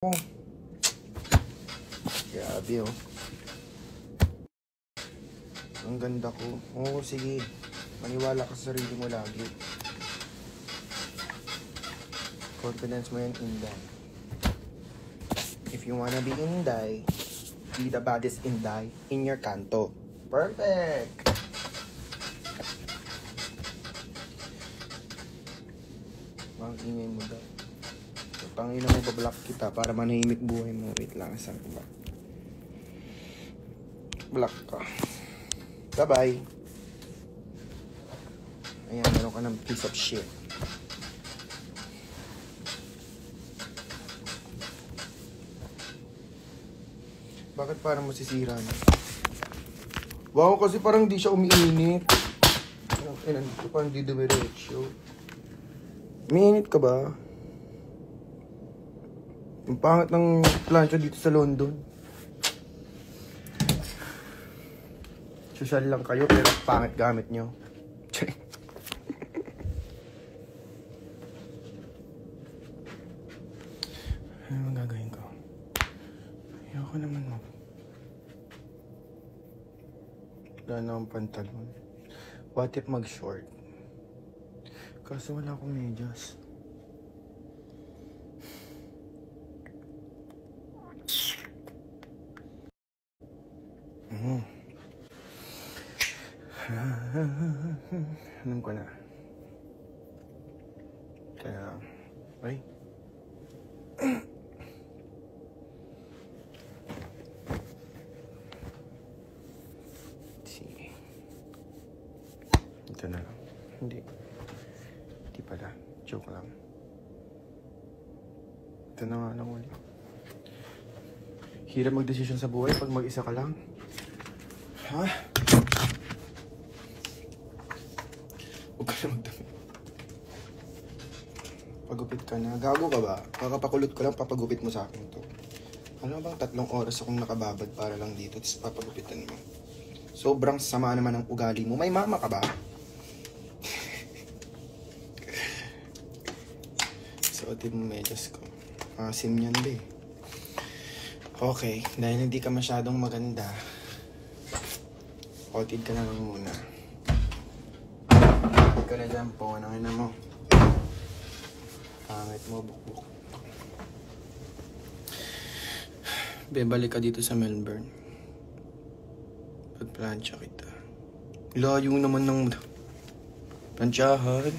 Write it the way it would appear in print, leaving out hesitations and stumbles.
Oh. Grabe oh. Ang ganda ko. Oo, sige. Maniwala ka sa sarili mo lagi. Confidence mo yan, Inday. If you wanna be Inday, be the baddest Inday in your kanto. Perfect! Ang ingay mo daw. Tangina mo, bablock kita para manahimik buhay mo. Wait lang, saan ko ba? Block ka. Bye-bye. Ayan, meron ka ng piece of shit. Bakit parang masisira na? Wow, kasi parang di siya umiinit. Parang di dumiretso. Umiinit ka ba? Ang pangit ng plancha dito sa London. Social lang kayo pero pangit gamit nyo. Ano gagawin ko? Ayoko naman mo. Wala na akong pantalon. What if mag-short? Kaso wala akong medyas. Alam ko na. Kaya, ay. Sige. Ito na lang. Hindi pala. Joke lang. Ito na nga lang ulit. Hirap mag-desisyon sa buhay pag mag-isa ka lang. Ha? Huwag ka na magdami. Pagupit ka na. Gago ka ba? Kakapakulot ko lang, papagupit mo sa akin to. Ano bang 3 oras akong nakababad para lang dito, tapos papagupitan mo? Sobrang sama naman ng ugali mo. May mama ka ba? Suotin mo medyas ko. Asim yan ba eh. Okay, dahil hindi ka masyadong maganda, otid ka na lang muna. Otid ka na dyan po, anong ina mo. Pangit mo, bukbuk. Bebalik ka dito sa Melbourne. Pagplansya kita. Layo naman ng plansyahan.